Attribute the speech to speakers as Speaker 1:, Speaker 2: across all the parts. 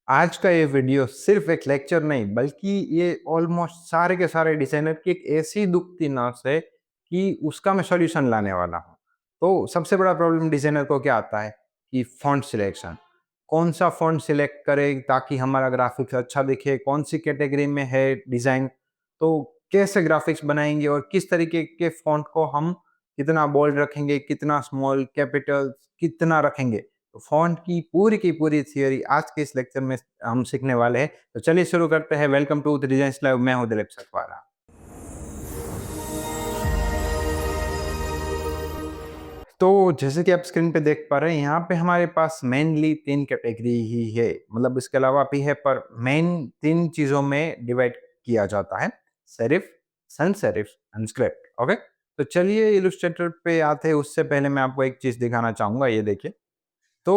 Speaker 1: आज का ये वीडियो सिर्फ एक लेक्चर नहीं बल्कि ये ऑलमोस्ट सारे के सारे डिजाइनर की एक ऐसी दुखती नस है कि उसका मैं सॉल्यूशन लाने वाला हूँ। तो सबसे बड़ा प्रॉब्लम डिजाइनर को क्या आता है कि फॉन्ट सिलेक्शन। कौन सा फॉन्ट सिलेक्ट करें ताकि हमारा ग्राफिक्स अच्छा दिखे, कौन सी कैटेगरी में है डिजाइन, तो कैसे ग्राफिक्स बनाएंगे और किस तरीके के फॉन्ट को हम कितना बोल्ड रखेंगे, कितना स्मॉल, कैपिटल कितना रखेंगे। तो फॉन्ट की पूरी थियरी आज के इस लेक्चर में हम सीखने वाले हैं। तो चलिए शुरू करते हैं। Welcome to the design live. मैं हूं दिलीप सतवारा। तो जैसे कि आप स्क्रीन पे देख पा रहे हैं, यहाँ पे हमारे पास मेनली तीन कैटेगरी ही है। मतलब इसके अलावा भी है, पर मेन तीन चीजों में डिवाइड किया जाता है: serif, sans serif and script. Okay, तो चलिए इलस्ट्रेटर पे आते हैं। उससे पहले मैं आपको एक चीज दिखाना चाहूंगा, ये देखिए। तो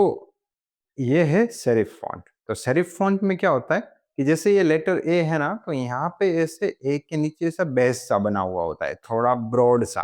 Speaker 1: ये है सेरिफ फॉन्ट। तो सेरिफ फॉन्ट में क्या होता है कि जैसे ये लेटर ए है ना, तो यहाँ पे ऐसे ए के नीचे ऐसा बेस सा बना हुआ होता है, थोड़ा ब्रॉड सा।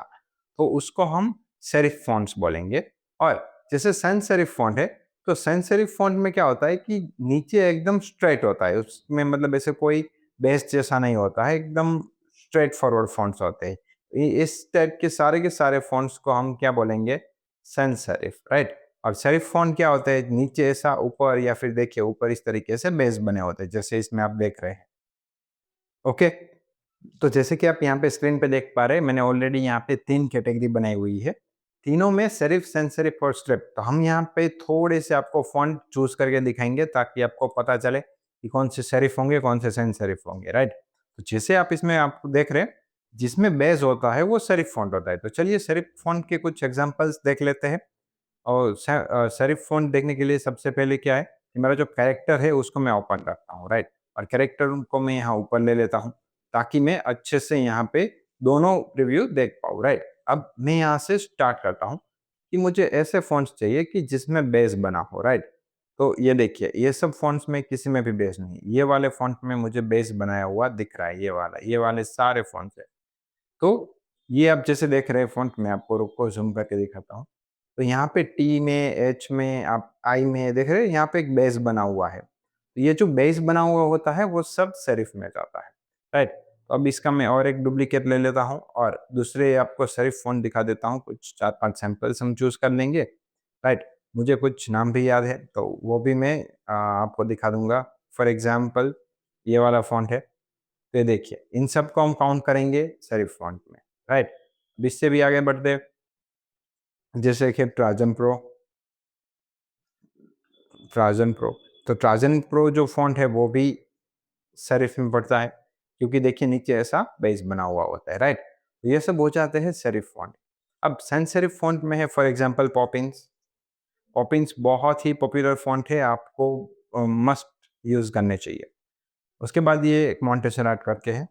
Speaker 1: तो उसको हम सेरिफ फॉन्ट्स बोलेंगे। और जैसे सैंस सेरिफ फॉन्ट है, तो सैंस सेरिफ फॉन्ट में क्या होता है कि नीचे एकदम स्ट्रेट होता है, उसमें मतलब ऐसे कोई बेस जैसा नहीं होता है, एकदम स्ट्रेट फॉरवर्ड फॉन्ट्स होते हैं। इस टाइप के सारे फॉन्ट्स को हम क्या बोलेंगे? Sans serif, right. और सेरिफ फॉन्ट क्या होता है? नीचे ऐसा, ऊपर, या फिर देखिए ऊपर इस तरीके से बेस बने होते हैं, जैसे इसमें आप देख रहे हैं। ओके, तो जैसे कि आप यहाँ पे स्क्रीन पे देख पा रहे हैं, मैंने ऑलरेडी यहाँ पे तीन कैटेगरी बनाई हुई है। तीनों में सेरिफ, सैंस सेरिफ और स्ट्रिप। तो हम यहाँ पे थोड़े से आपको फॉन्ट चूज करके दिखाएंगे ताकि आपको पता चले कि कौन से सेरिफ होंगे, कौन से सैंस सेरिफ होंगे, राइट। तो जैसे आप इसमें आप देख रहे हैं, जिसमें बेस होता है वो सेरिफ फॉन्ट होता है। तो चलिए सेरिफ फॉन्ट के कुछ एग्जाम्पल्स देख लेते हैं। और सेरिफ फ़ॉन्ट देखने के लिए सबसे पहले क्या है कि मेरा जो कैरेक्टर है उसको मैं ओपन रखता हूँ, राइट। और कैरेक्टर को मैं यहाँ ऊपर ले लेता हूँ ताकि मैं अच्छे से यहाँ पे दोनों प्रीव्यू देख पाऊँ, राइट। अब मैं यहाँ से स्टार्ट करता हूँ कि मुझे ऐसे फ़ॉन्ट्स चाहिए कि जिसमें बेस बना हो, राइट। तो ये देखिए, ये सब फ़ॉन्ट्स में किसी में भी बेस नहीं है। ये वाले फ़ॉन्ट में मुझे बेस बनाया हुआ दिख रहा है, ये वाले सारे फ़ॉन्ट्स है। तो ये आप जैसे देख रहे हैं फ़ॉन्ट, मैं आपको रुको ज़ूम करके दिखाता हूँ। तो यहाँ पे टी में, एच में, आप आई में देख रहे हैं, यहाँ पे एक बेस बना हुआ है। तो ये जो बेस बना हुआ होता है वो सब सेरिफ में जाता है, राइट। तो अब इसका मैं और एक डुप्लीकेट ले लेता हूँ और दूसरे आपको सेरिफ फ़ॉन्ट दिखा देता हूँ। कुछ 4-5 सैंपल्स हम चूज़ कर लेंगे, राइट। मुझे कुछ नाम भी याद है तो वो भी मैं आपको दिखा दूँगा। फॉर एग्ज़ाम्पल ये वाला फ़ॉन्ट है। तो ये देखिए, इन सबको हम काउंट करेंगे सेरिफ फ़ॉन्ट में, राइट। अब इससे भी आगे बढ़ते हैं। जैसे कि ट्राजन प्रो। तो ट्राजन प्रो जो फ़ॉन्ट है वो भी सेरिफ में पड़ता है, क्योंकि देखिए नीचे ऐसा बेस बना हुआ होता है, राइट। तो ये सब हो जाते हैं सेरिफ फ़ॉन्ट। अब सैंस सेरिफ फ़ॉन्ट में है फॉर एग्ज़ाम्पल पॉपिंस। पॉपिंस बहुत ही पॉपुलर फ़ॉन्ट है, आपको मस्ट यूज़ करने चाहिए। उसके बाद ये एक मॉन्टेसेराट करके है,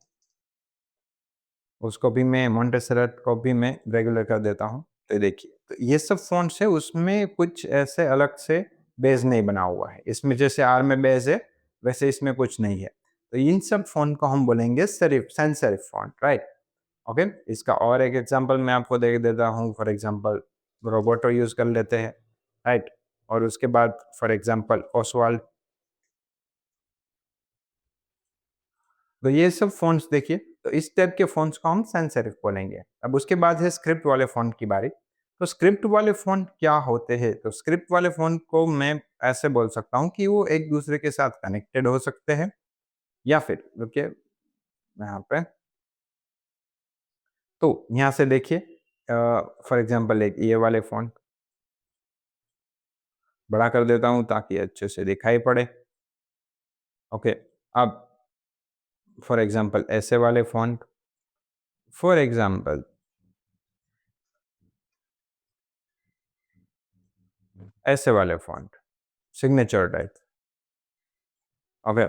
Speaker 1: उसको भी मैं मोंटेसेरेट को भी मैं रेगुलर कर देता हूँ। तो देखिए, तो ये सब फ़ॉन्ट्स है, उसमें कुछ ऐसे अलग से बेस नहीं बना हुआ है। इसमें जैसे आर में बेस है, वैसे इसमें कुछ नहीं है। तो इन सब फ़ॉन्ट को हम बोलेंगे serif, sans serif font, right. Okay, इसका और एक एग्ज़ाम्पल मैं आपको दे देता हूँ। फॉर एग्ज़ाम्पल रोबोटो यूज़ कर लेते हैं, राइट। और उसके बाद फॉर एग्ज़ाम्पल ओसवाल्ड। तो ये सब फ़ॉन्ट्स देखिए, तो इस टाइप के फ़ॉन्ट्स को हम सैंस सेरिफ बोलेंगे। अब उसके बाद है स्क्रिप्ट वाले फ़ॉन्ट की बारी। तो स्क्रिप्ट वाले फ़ॉन्ट क्या होते हैं? तो स्क्रिप्ट वाले फ़ॉन्ट को मैं ऐसे बोल सकता हूँ कि वो एक दूसरे के साथ कनेक्टेड हो सकते हैं, या फिर रुकिए यहाँ पे। तो यहाँ से देखिए, फॉर एग्ज़ाम्पल एक ये वाले फ़ॉन्ट बड़ा कर देता हूँ ताकि अच्छे से दिखाई पड़े। ओके, अब फॉर एग्ज़ाम्पल ऐसे वाले फ़ॉन्ट, फॉर एग्ज़ाम्पल ऐसे वाले फ़ॉन्ट, सिग्नेचर टाइप। ओके,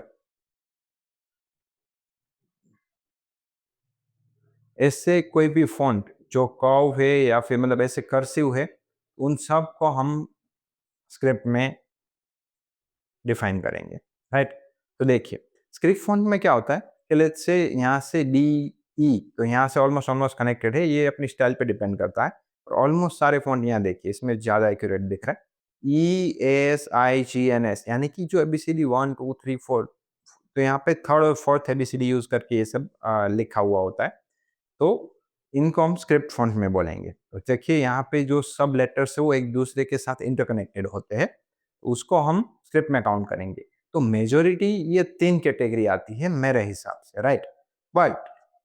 Speaker 1: ऐसे कोई भी फ़ॉन्ट जो कर्व है या फिर मतलब ऐसे कर्सिव है, उन सब को हम स्क्रिप्ट में डिफाइन करेंगे, राइट। तो देखिए, स्क्रिप्ट फ़ॉन्ट में क्या होता है कि लेट्स से यहाँ से डी, ई, तो यहाँ से ऑलमोस्ट ऑलमोस्ट कनेक्टेड है। ये अपनी स्टाइल पे डिपेंड करता है। और ऑलमोस्ट सारे फ़ॉन्ट यहाँ देखिए, इसमें ज़्यादा एक्यूरेट दिख रहा है। ESIGNS, यानी कि जो एबीसीडी 1 2 3 4, तो यहाँ पे थर्ड और फोर्थ एबीसीडी यूज करके ये सब लिखा हुआ होता है। तो इनको हम स्क्रिप्ट फॉन्ट में बोलेंगे। तो देखिए यहाँ पे जो सब लेटर्स है वो एक दूसरे के साथ इंटरकनेक्टेड होते हैं, उसको हम स्क्रिप्ट में काउंट करेंगे। तो मेजोरिटी ये 3 कैटेगरी आती है मेरे हिसाब से, राइट? बट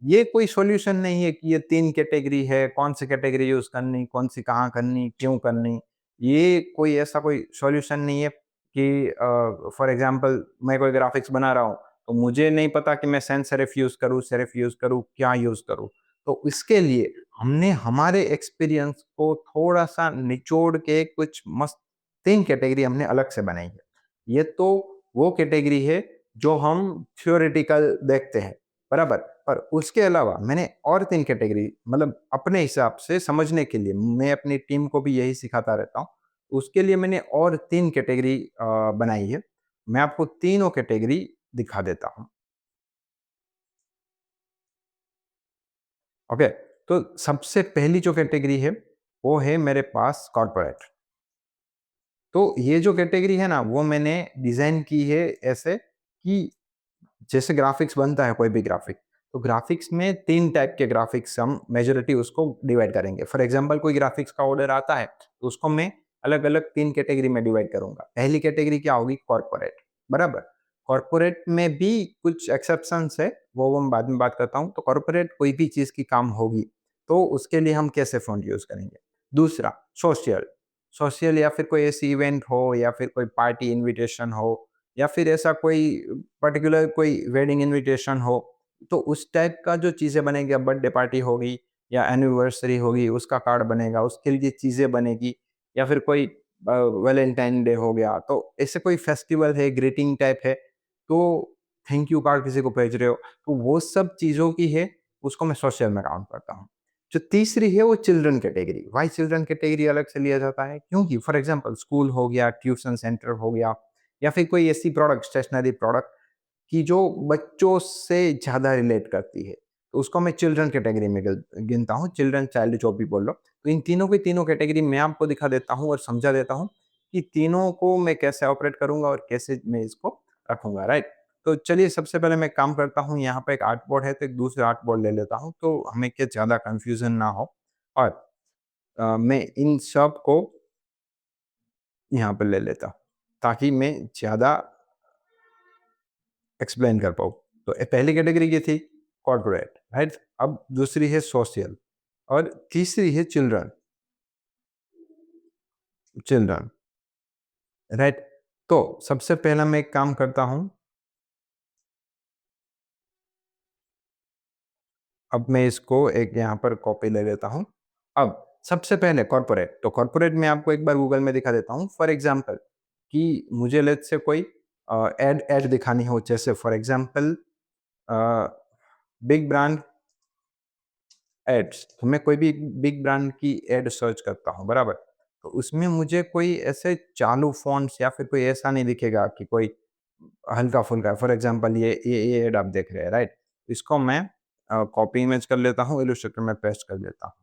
Speaker 1: ये कोई सॉल्यूशन नहीं है कि ये 3 कैटेगरी है, कौन सी कैटेगरी यूज करनी, कौन सी कहाँ करनी, क्यों करनी। ये कोई ऐसा कोई सॉल्यूशन नहीं है कि फॉर एग्जांपल मैं कोई ग्राफिक्स बना रहा हूँ, तो मुझे नहीं पता कि मैं सैंस सेरिफ यूज करूँ, सेरिफ यूज करूँ, क्या यूज करूँ। तो इसके लिए हमने हमारे एक्सपीरियंस को थोड़ा-सा निचोड़ के कुछ मस्त 3 कैटेगरी हमने अलग से बनाई है। ये तो वो कैटेगरी है जो हम थ्योरेटिकल देखते हैं, बराबर? पर उसके अलावा मैंने और 3 कैटेगरी मतलब अपने हिसाब से समझने के लिए, मैं अपनी टीम को भी यही सिखाता रहता हूँ। उसके लिए मैंने और 3 कैटेगरी बनाई है। मैं आपको तीनों कैटेगरी दिखा देता हूँ। ओके, तो सबसे पहली जो कैटेगरी है, वो है मेरे पास कॉर्पोरेट। तो ये जो कैटेगरी है ना, वो मैंने डिज़ाइन की है ऐसे कि जैसे ग्राफ़िक्स बनता है कोई भी ग्राफ़िक, तो ग्राफ़िक्स में 3 टाइप के ग्राफ़िक्स हम मेजॉरिटी उसको डिवाइड करेंगे। फॉर एग्ज़ाम्पल कोई ग्राफ़िक्स का ऑर्डर आता है, तो उसको मैं अलग-अलग 3 कैटेगरी में डिवाइड करूँगा। पहली कैटेगरी क्या होगी? कॉर्पोरेट, बराबर? कॉर्पोरेट में भी कुछ एक्सेप्शंस है, वो मैं बाद में बात करता हूँ। तो कॉर्पोरेट कोई भी चीज़ की काम होगी, तो उसके लिए हम कैसे फ़ॉन्ट यूज़ करेंगे? दूसरा सोशल, सोशल या फिर कोई ऐसी इवेंट हो या फिर कोई पार्टी इन्विटेशन हो या फिर ऐसा कोई पर्टिकुलर कोई वेडिंग इनविटेशन हो, तो उस टाइप का जो चीज़ें बनेगी, अब बर्थडे पार्टी होगी या एनिवर्सरी होगी, उसका कार्ड बनेगा, उसके लिए चीज़ें बनेगी या फिर कोई वैलेंटाइन डे हो गया, तो ऐसे कोई फेस्टिवल है, ग्रीटिंग टाइप है, तो थैंक यू कार्ड किसी को भेज रहे हो, तो वो सब चीज़ों की है, उसको मैं सोशल में काउंट करता हूँ। जो तीसरी है वो children category. Why children category अलग से लिया जाता है? क्योंकि फॉर एग्ज़ाम्पल स्कूल हो गया, ट्यूशन सेंटर हो गया या फिर कोई ऐसी प्रोडक्ट, स्टेशनरी प्रोडक्ट कि जो बच्चों से ज़्यादा रिलेट करती है, तो उसको मैं चिल्ड्रन कैटेगरी में गिनता हूँ, चिल्ड्रन, चाइल्ड जो भी बोल लो। तो इन तीनों की तीनों कैटेगरी मैं आपको दिखा देता हूँ और समझा देता हूँ कि तीनों को मैं कैसे ऑपरेट करूँगा और कैसे मैं इसको रखूँगा, राइट? तो चलिए सबसे पहले मैं काम करता हूँ, यहाँ पे एक आर्ट बोर्ड है, तो एक दूसरा आर्ट बोर्ड ले लेता हूँ, तो हमें क्या ज़्यादा कन्फ्यूज़न ना हो और मैं इन सब को यहाँ पे ले लेता हूँ, ताकि मैं ज़्यादा एक्सप्लेन कर पाऊँ। तो पहली कैटेगरी ये थी कॉर्पोरेट, राइट? अब दूसरी है सोशल और तीसरी है चिल्ड्रन, चिल्ड्रन, राइट? तो सबसे पहला मैं एक काम करता हूँ, अब मैं इसको एक यहाँ पर कॉपी ले लेता हूँ। अब सबसे पहले कॉर्पोरेट, तो कॉर्पोरेट मैं आपको एक बार गूगल में दिखा देता हूँ। फॉर एग्ज़ाम्पल कि मुझे लेट्स से कोई एड एड दिखानी हो, जैसे for example uh, big brand ads, तो मैं कोई भी बिग ब्रांड की एड सर्च करता हूँ, बराबर? तो उसमें मुझे कोई ऐसे चालू फ़ॉन्ट्स या फिर कोई ऐसा नहीं दिखेगा कि कोई हल्का-फुल्का। फॉर एग्ज़ाम्पल ये एड आप देख रहे हैं, राइट? इसको मैं कॉपी इमेज कर लेता हूँ, इलस्ट्रेटर में पेस्ट कर देता हूँ,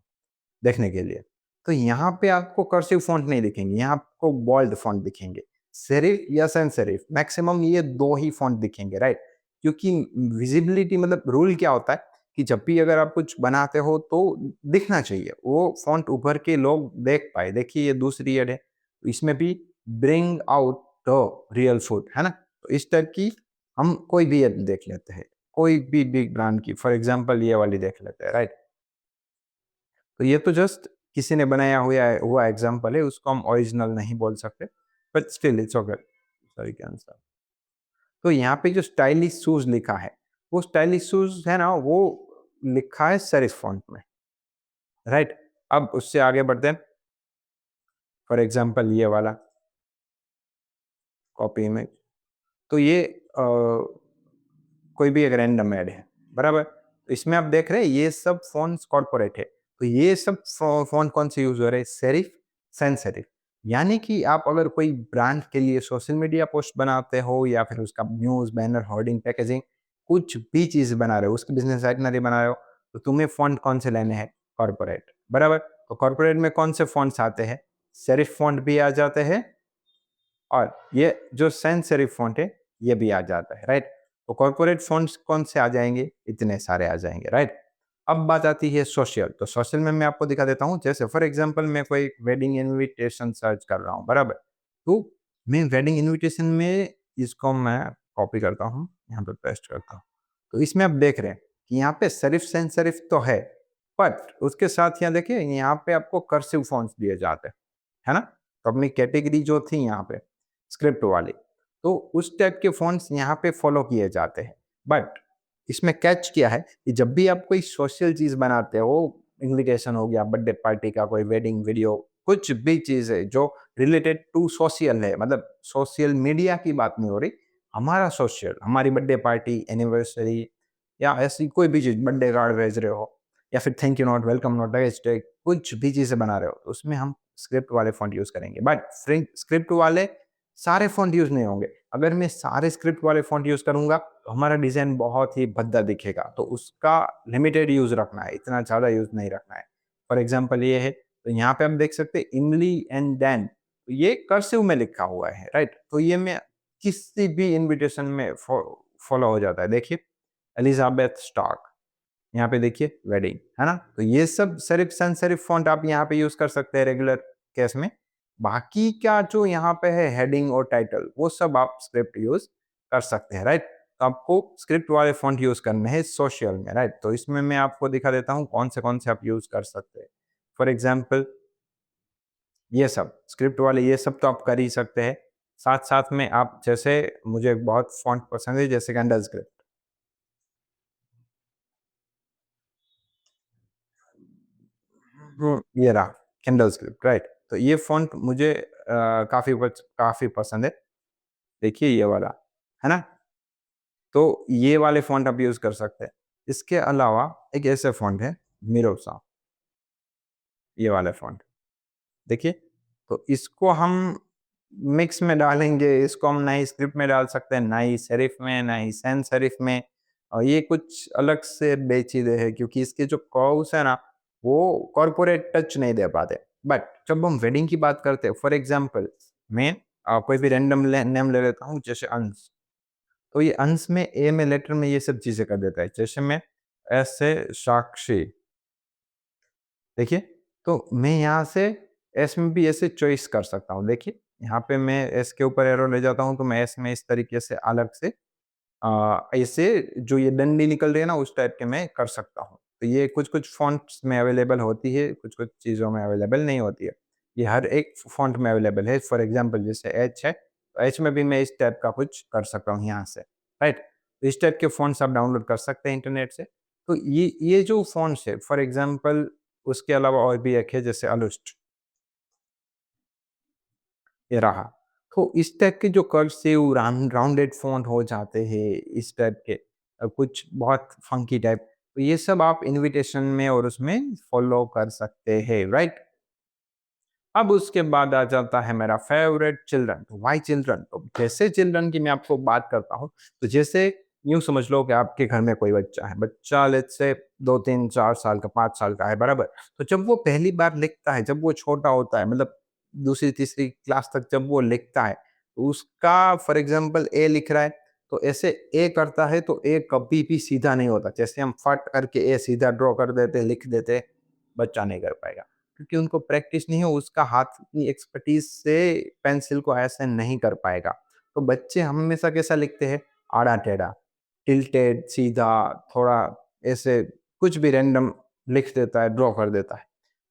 Speaker 1: देखने के लिए। तो यहाँ पे आपको कर्सिव फ़ॉन्ट नहीं दिखेंगे, यहाँ आपको बोल्ड फ़ॉन्ट दिखेंगे। सेरिफ या सैंस सेरिफ, मैक्सिमम ये 2 ही फ़ॉन्ट दिखेंगे, राइट? क्योंकि विज़िबिलिटी मतलब रूल क्या होता है कि जब भी अगर आप कुछ बनाते हो तो दिखना चाहिए, वो फ़ॉन्ट उभर के लोग देख पाएँ। देखिए ये दूसरी एड है, तो इसमें भी bring out the real food, है ना? तो इस टाइप की हम कोई भी एड देख लेते हैं, कोई भी बिग ब्रांड की, फॉर एग्ज़ाम्पल ये वाली देख लेते हैं, राइट? तो ये तो जस्ट किसी ने बनाया हुआ एग्ज़ाम्पल है, उसको हम ओरिजिनल नहीं बोल सकते, but still it's okay. Sorry cancel. तो यहाँ पे जो स्टाइलिश शूज़ लिखा है, वो स्टाइलिश शूज़ है ना, वो लिखा है सेरिफ फ़ॉन्ट में, राइट? अब उससे आगे बढ़ते हैं, फॉर एग्ज़ाम्पल ये वाला कॉपी इमेज, तो ये कोई भी एक रैंडम ऐड है, बराबर? तो इसमें आप देख रहे हैं ये सब फ़ॉन्ट्स कॉर्पोरेट है। तो ये सब फ़ॉन्ट कौन से यूज़ हो रहे हैं? Serif, sans serif. यानी कि आप अगर कोई ब्रांड के लिए सोशल मीडिया पोस्ट बनाते हो या फिर उसका न्यूज़, बैनर, होर्डिंग, पैकेजिंग कुछ भी चीज़ बना रहे हो, उसकी बिज़नेस आइटनरी बना रहे हो, तो तुम्हें फ़ॉन्ट कौन से लेने हैं? कॉर्पोरेट, बराबर? तो कॉर्पोरेट में कौन से फ़ॉन्ट्स आते हैं? सेरिफ फ़ॉन्ट भी आ जाते हैं और ये जो सैंस सेरिफ फ़ॉन्ट है, ये भी आ जाता है, राइट? तो कॉर्पोरेट फ़ॉन्ट्स कौन से आ जाएँगे? इतने सारे आ जाएँगे, राइट? अब बात आती है सोशल, तो सोशल में मैं आपको दिखा देता हूँ, जैसे फॉर एग्ज़ाम्पल मैं कोई वेडिंग इन्विटेशन सर्च कर रहा हूँ, बराबर? तो मैं वेडिंग इन्विटेशन में इसको मैं कॉपी करता हूँ, यहाँ पे पेस्ट करता हूँ। तो इसमें आप देख रहे हैं कि यहाँ पे सेरिफ सैंस सेरिफ तो है, बट उसके साथ यहाँ देखिए, यहाँ पे आपको कर्सिव फ़ॉन्ट्स दिए जाते हैं, है ना? तो अपनी कैटेगरी जो थी यहाँ पे, स्क्रिप्ट वाली, तो उस टाइप के फ़ॉन्ट्स यहाँ पे फ़ॉलो किए जाते हैं। बट इसमें कैच क्या है कि जब भी आप कोई सोशल चीज़ बनाते हो, इन्विटेशन हो गया, बर्थडे पार्टी का, कोई वेडिंग वीडियो, कुछ भी चीज़ है जो रिलेटेड टू सोशल है, मतलब सोशल मीडिया की बात नहीं हो रही, हमारा सोशल, हमारी बर्थडे पार्टी, एनिवर्सरी या ऐसी कोई भी चीज़, बर्थडे कार्ड भेज रहे हो या फिर thank you note, welcome note, कुछ भी चीज़ें बना रहे हो, तो उसमें हम स्क्रिप्ट वाले फ़ॉन्ट यूज़ करेंगे। बट स्क्रिप्ट वाले सारे फ़ॉन्ट यूज़ नहीं होंगे। अगर मैं सारे स्क्रिप्ट वाले फ़ॉन्ट यूज़ करूँगा, तो हमारा डिज़ाइन बहुत ही भद्दा दिखेगा। तो उसका लिमिटेड यूज़ रखना है, इतना ज़्यादा यूज़ नहीं रखना है। फॉर एग्ज़ाम्पल ये है, तो यहाँ पे आप देख सकते हैं इमली एंड डैन, तो ये कर्सिव में लिखा हुआ है, राइट? तो ये मैं किसी भी इन्विटेशन में फ़ॉलो हो जाता है। देखिए, एलिज़ाबेथ स्टार्क, यहाँ पे देखिए वेडिंग, है ना? तो ये सब सेरिफ सैंस सेरिफ फ़ॉन्ट आप यहाँ पे यूज़ कर सकते हैं रेगुलर केस में। बाकी का जो यहाँ पे है हेडिंग और टाइटल, वो सब आप स्क्रिप्ट यूज़ कर सकते हैं, राइट? तो आपको स्क्रिप्ट वाले फ़ॉन्ट यूज़ करने हैं सोशल में, राइट? तो इसमें मैं आपको दिखा देता हूँ कौन से आप यूज़ कर सकते हैं। फॉर एग्ज़ाम्पल ये सब, स्क्रिप्ट वाले ये सब तो आप कर ही सकते हैं। साथ-साथ में आप जैसे मुझे बहुत फ़ॉन्ट पसंद है जैसे कैंडल स्क्रिप्ट। ये रहा किंडल स्क्रिप्ट, राइट? तो ये फ़ॉन्ट मुझे काफ़ी पसंद है। देखिए ये वाला, है ना? तो ये वाले फ़ॉन्ट आप यूज़ कर सकते हैं। इसके अलावा एक ऐसे फ़ॉन्ट है मिरोसा, ये वाला फ़ॉन्ट। देखिए, तो इसको हम मिक्स में डालेंगे, इसको हम ना ही स्क्रिप्ट में डाल सकते हैं, ना ही सेरिफ में, ना ही सैंस सेरिफ में, और ये कुछ अलग से पेचीदे है क्योंकि इसके जो कर्व्स है ना, वो कॉर्पोरेट टच नहीं दे पाते। बट जब हम वेडिंग की बात करते हैं, फॉर एग्ज़ाम्पल मैं कोई भी रैंडम नेम ले लेता हूँ जैसे अंश, तो ये अंश में ए में लेटर में ये सब चीज़ें कर देता है। जैसे मैं एस से साक्षी, देखिए, तो मैं यहाँ से एस में भी ऐसे चॉइस कर सकता हूँ। देखिए, यहाँ पे मैं एस के ऊपर एरो ले जाता हूँ, तो मैं एस में इस तरीके से अलग से ऐसे जो ये डंडी निकल रही है ना, उस टाइप के मैं कर सकता हूँ। तो ये कुछ-कुछ फ़ॉन्ट्स में अवेलेबल होती है, कुछ-कुछ चीज़ों में अवेलेबल नहीं होती है। ये हर एक फ़ॉन्ट में अवेलेबल है। फॉर एग्ज़ाम्पल जैसे एच है, तो एच में भी मैं इस टाइप का कुछ कर सकता हूँ यहाँ से, राइट? तो इस टाइप के फ़ॉन्ट्स आप डाउनलोड कर सकते हैं इंटरनेट से। तो ये जो फ़ॉन्ट्स है, फॉर एग्ज़ाम्पल उसके अलावा और भी एक है जैसे अलुस्ट, ये रहा। तो इस टाइप के जो कर्सिव राउंडेड फ़ॉन्ट हो जाते हैं, इस टाइप के कुछ बहुत फंकी टाइप, तो ये सब आप इन्विटेशन में और उसमें फ़ॉलो कर सकते हैं, राइट? अब उसके बाद आ जाता है मेरा फ़ेवरेट चिल्ड्रन, तो व्हाई चिल्ड्रन? तो जैसे चिल्ड्रन की मैं आपको बात करता हूँ, तो जैसे यूँ समझ लो कि आपके घर में कोई बच्चा है, बच्चा लेट्स से 2, 3, 4 साल का, 5 साल का है, बराबर? तो जब वो पहली बार लिखता है, जब वो छोटा होता है, मतलब दूसरी, तीसरी क्लास तक जब वो लिखता है, तो उसका फॉर एग्ज़ाम्पल ए लिख रहा है, तो ऐसे ए करता है, तो ए कभी भी सीधा नहीं होता। जैसे हम फट करके ए सीधा ड्रॉ कर देते, लिख देते, बच्चा नहीं कर पाएगा। क्योंकि उनको प्रैक्टिस नहीं है, उसका हाथ की एक्सपर्टीज़ से पेंसिल को ऐसे नहीं कर पाएगा। तो बच्चे हमेशा कैसा लिखते हैं? आड़ा-टेढ़ा, टिल्टेड, सीधा, थोड़ा ऐसे कुछ भी रैंडम लिख देता है, ड्रॉ कर देता है।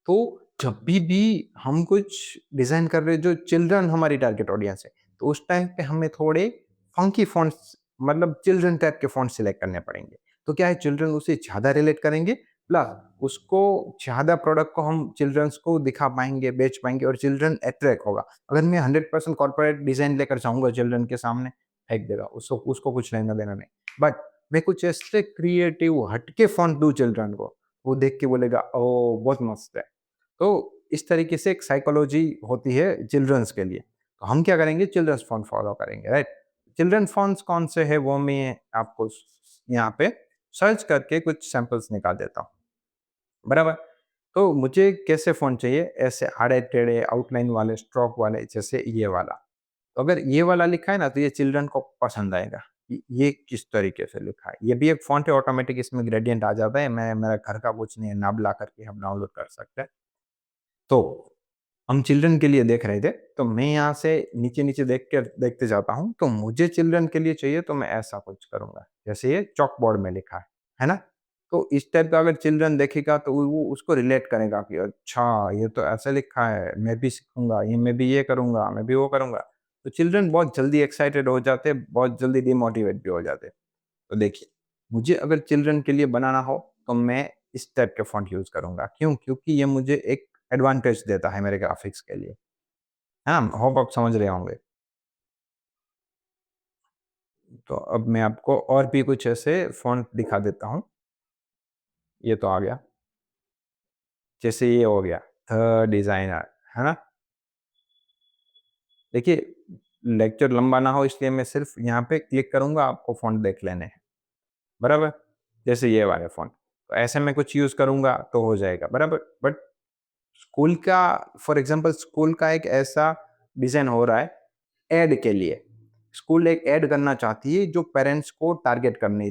Speaker 1: तो जब भी हम कुछ डिज़ाइन कर रहे हैं जो चिल्ड्रन हमारी टारगेट ऑडियंस है, तो उस टाइम पे हमें थोड़े फंकी फ़ॉन्ट्स, मतलब चिल्ड्रन टाइप के फ़ॉन्ट सिलेक्ट करने पड़ेंगे। तो क्या है, चिल्ड्रन उसे ज़्यादा रिलेट करेंगे, प्लस उसको ज़्यादा प्रोडक्ट को हम चिल्ड्रंस को दिखा पाएँगे, बेच पाएँगे और चिल्ड्रन अट्रैक्ट होगा। अगर मैं 100% कॉर्पोरेट डिज़ाइन लेकर जाऊँगा चिल्ड्रन के सामने, फेंक देगा, उसको उसको कुछ लेना-देना नहीं। बट मैं कुछ ऐसे क्रिएटिव हटके फ़ॉन्ट दूँ चिल्ड्रन को, वो देख के बोलेगा, ओह! बहुत मस्त है। तो इस तरीके से एक साइकोलॉजी होती है चिल्ड्रंस के लिए। तो हम क्या करेंगे, चिल्ड्रंस फ़ॉन्ट फ़ॉलो करेंगे, राइट? चिल्ड्रन फ़ॉन्ट्स कौन से हैं वो मैं आपको यहाँ पे सर्च करके कुछ सैंपल्स निकाल देता हूँ। बराबर? तो मुझे कैसे फ़ॉन्ट चाहिए? ऐसे आड़े-टेढ़े आउटलाइन वाले, स्ट्रोक वाले, जैसे ये वाला। तो अगर ये वाला लिखा है ना तो ये चिल्ड्रन को पसंद आएगा। ये किस तरीके से लिखा है। ये भी एक फ़ॉन्ट है ऑटोमेटिक इसमें ग्रेडिएंट आ जाता है। मैं मेरा घर का कुछ नहीं है, नाम ला करके हम डाउनलोड कर सकते हैं। तो हम चिल्ड्रन के लिए देख रहे थे, तो मैं यहाँ से नीचे-नीचे देखते जाता हूँ, तो मुझे चिल्ड्रन के लिए चाहिए तो मैं ऐसा कुछ करूँगा। जैसे ये चॉक बोर्ड में लिखा है ना? तो इस टाइप का अगर चिल्ड्रन देखेगा तो वो उसको रिलेट करेगा कि अच्छा ये तो ऐसे लिखा है, मैं भी सीखूँगा, ये मैं भी ये करूँगा, मैं भी वो करूँगा। तो चिल्ड्रन बहुत जल्दी एक्साइटेड हो जाते हैं, बहुत जल्दी डिमोटिवेट भी हो जाते हैं। तो देखिए, मुझे अगर चिल्ड्रन के लिए बनाना हो, तो मैं इस टाइप के फ़ॉन्ट यूज़ करूँगा। क्यों? क्योंकि ये मुझे एक एडवांटेज देता है मेरे ग्राफ़िक्स के लिए। हाँ, होप आप समझ रहे होंगे। तो अब मैं आपको और भी कुछ ऐसे फ़ॉन्ट दिखा देता हूँ। ये तो आ गया। जैसे ये हो गया, थ डिज़ाइनर, है ना? देखिए, लेक्चर लंबा ना हो इसलिए मैं सिर्फ़ यहाँ पे क्लिक करूँगा, आपको फ़ॉन्ट देख लेने हैं, बराबर? जैसे ये वाले फ़ॉन्ट। तो ऐसे मैं कुछ यूज़ करूँगा तो हो जाएगा, बराबर? बट स्कूल का फॉर एग्ज़ाम्पल स्कूल का एक ऐसा डिज़ाइन हो रहा है ऐड के लिए। स्कूल एक ऐड करना चाहती है जो पेरेंट्स को टारगेट करने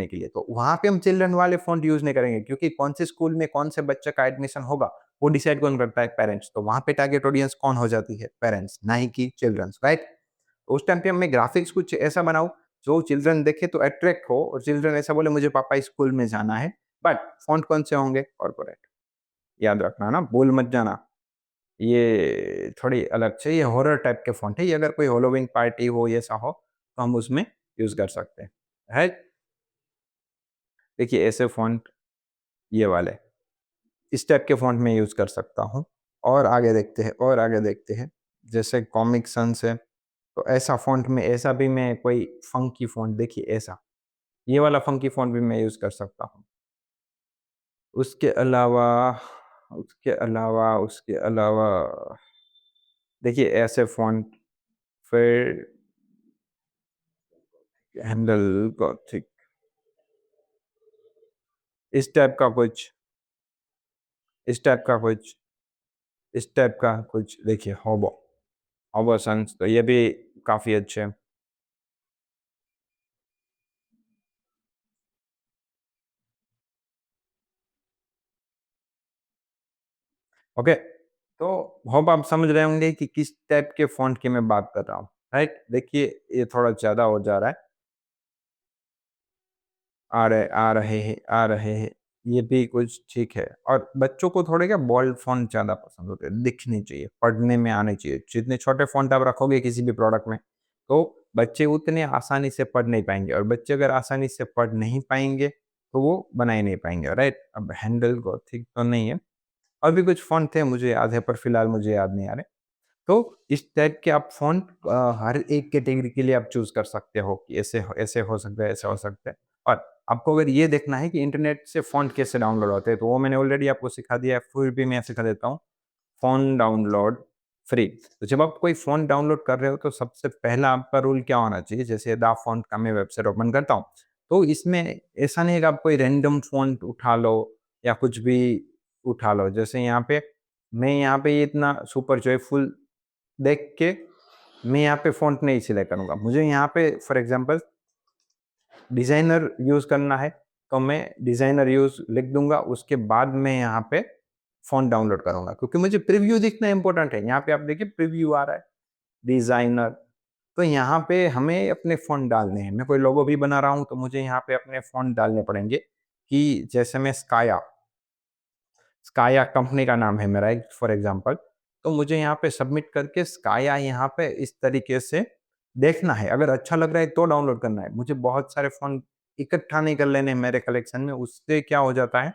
Speaker 1: के लिए। तो वहाँ पे हम चिल्ड्रन वाले फ़ॉन्ट यूज़ नहीं करेंगे क्योंकि कौन से स्कूल में कौन से बच्चे का एडमिशन होगा, वो डिसाइड कौन करता है? पेरेंट्स। तो वहाँ पे टारगेट ऑडियंस कौन हो जाती है? पेरेंट्स, ना ही कि चिल्ड्रन्स, राइट? उस टाइम पे मैं ग्राफ़िक्स कुछ ऐसा बनाऊँ जो चिल्ड्रन देखे तो अट्रैक्ट हो और चिल्ड्रन ऐसा बोले मुझे पापा इस स्कूल में जाना है। बट फ़ॉन्ट कौन से होंगे? कॉर्पोरेट। याद रखना ना, भूल मत जाना। ये थोड़ी अलग से ये हॉरर टाइप के फ़ॉन्ट है, ये अगर कोई हैलोवीन पार्टी हो, ये ऐसा हो, तो हम उसमें यूज़ कर सकते हैं। राइट? देखिए ऐसे फ़ॉन्ट ये वाले, इस टाइप के फ़ॉन्ट मैं यूज़ कर सकता हूँ। और आगे देखते हैं और आगे देखते हैं। जैसे कॉमिक सन्स है, तो ऐसा फ़ॉन्ट में ऐसा भी मैं कोई फ़ंकी फ़ॉन्ट देखिए ऐसा, ये वाला फ़ंकी फ़ॉन्ट भी मैं यूज़ कर सकता हूँ। उसके अलावा उसके अलावा देखिए ऐसे फ़ॉन्ट फिर हैंडल गॉथिक इस टाइप का कुछ इस टाइप का कुछ इस टाइप का कुछ देखिए होबो सन्स तो ये भी काफ़ी अच्छे हैं। ओके, तो होप आप समझ रहे होंगे कि किस टाइप के फ़ॉन्ट की मैं बात कर रहा हूँ, राइट? देखिए ये थोड़ा ज़्यादा हो जा रहा है। आ रहे हैं, ये भी कुछ ठीक है और बच्चों को थोड़े क्या बोल्ड फ़ॉन्ट ज़्यादा पसंद होते हैं, दिखने चाहिए, पढ़ने में आने चाहिए। जितने छोटे फ़ॉन्ट आप रखोगे किसी भी प्रोडक्ट में, तो बच्चे उतने आसानी से पढ़ नहीं पाएँगे और बच्चे अगर आसानी से पढ़ नहीं पाएँगे, तो वो बना ही नहीं पाएँगे, राइट? अब हैंडल गॉथिक तो नहीं है, और भी कुछ फ़ॉन्ट थे मुझे याद है पर फिलहाल मुझे याद नहीं आ रहे। तो इस टाइप के आप फ़ॉन्ट हर एक कैटेगरी के लिए आप चूज़ कर सकते हो कि ऐसे हो सकता है, ऐसा हो सकता है। और आपको अगर ये देखना है कि इंटरनेट से फ़ॉन्ट कैसे डाउनलोड होते हैं, तो वो मैंने ऑलरेडी आपको सिखा दिया है, फिर भी मैं सिखा देता हूँ। Font download free. तो जब आप कोई फ़ॉन्ट डाउनलोड कर रहे हो, तो सबसे पहला आपका रूल क्या होना चाहिए? जैसे द फ़ॉन्ट का मैं वेबसाइट ओपन करता हूँ, तो इसमें ऐसा नहीं है कि आप कोई रैंडम फ़ॉन्ट उठा लो या कुछ भी उठा लो। जैसे यहाँ पे मैं यहाँ पे ये इतना सुपर जॉयफुल देख के मैं यहाँ पे फ़ॉन्ट नहीं सिलेक्ट करूँगा। मुझे यहाँ पे फॉर एग्ज़ाम्पल डिज़ाइनर यूज़ करना है, तो मैं डिज़ाइनर यूज़ लिख दूँगा, उसके बाद मैं यहाँ पे फ़ॉन्ट डाउनलोड करूँगा क्योंकि मुझे प्रीव्यू दिखना इम्पोर्टेंट है। यहाँ पे आप देखिए प्रीव्यू आ रहा है, डिज़ाइनर, तो यहाँ पे हमें अपने फ़ॉन्ट डालने हैं। मैं कोई लोगो भी बना रहा हूँ, तो मुझे यहाँ पे अपने फ़ॉन्ट डालने पड़ेंगे कि जैसे मैं स्काया कंपनी का नाम है मेरा एक फॉर एग्ज़ाम्पल, तो मुझे यहाँ पे सबमिट करके स्काया यहाँ पे इस तरीके से देखना है, अगर अच्छा लग रहा है तो डाउनलोड करना है। मुझे बहुत सारे फ़ॉन्ट इकट्ठा नहीं कर लेने हैं मेरे कलेक्शन में, उससे क्या हो जाता है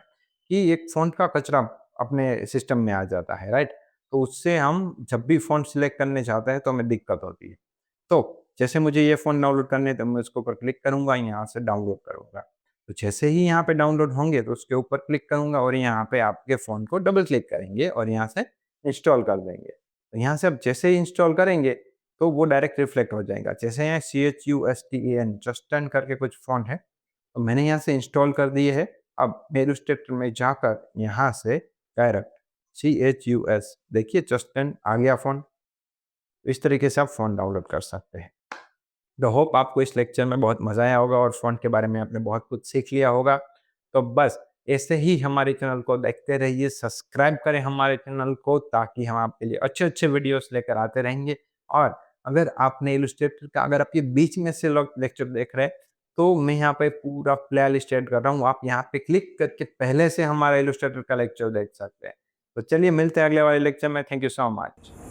Speaker 1: कि एक फ़ॉन्ट का कचरा अपने सिस्टम में आ जाता है, राइट? तो उससे हम जब भी फ़ॉन्ट सिलेक्ट करने जाते हैं तो हमें दिक्कत होती है। तो जैसे मुझे ये फ़ॉन्ट डाउनलोड करने हैं तो मैं उसके ऊपर क्लिक करूँगा, यहाँ से डाउनलोड करूँगा। तो जैसे ही यहाँ पे डाउनलोड होंगे तो उसके ऊपर क्लिक करूँगा और यहाँ पे आपके फ़ोन को डबल क्लिक करेंगे और यहाँ से इंस्टॉल कर देंगे। तो यहाँ से आप जैसे ही इंस्टॉल करेंगे तो वो डायरेक्ट रिफ्लेक्ट हो जाएगा। जैसे यहाँ CHUSTEN जस्टन करके कुछ फ़ॉन्ट है, तो मैंने यहाँ से इंस्टॉल कर दिए है। अब मेरे स्टेटर में जाकर यहाँ से डायरेक्ट CHUS देखिए जस्टन आ गया फ़ॉन्ट। इस तरीके से आप फ़ॉन्ट डाउनलोड कर सकते हैं। तो होप आपको इस लेक्चर में बहुत मज़ा आया होगा और फ़ॉन्ट के बारे में आपने बहुत कुछ सीख लिया होगा। तो बस ऐसे ही हमारे चैनल को देखते रहिए, सब्सक्राइब करें हमारे चैनल को ताकि हम आपके लिए अच्छे-अच्छे वीडियोज़ लेकर आते रहेंगे। और अगर आपने इलस्ट्रेटर का अगर आप ये बीच में से लोग लेक्चर देख रहे हैं, तो मैं यहाँ पे पूरा प्लेलिस्ट ऐड कर रहा हूँ। आप यहाँ पे क्लिक करके पहले से हमारा इलस्ट्रेटर का लेक्चर देख सकते हैं। तो चलिए मिलते हैं अगले वाले लेक्चर में। Thank you so much.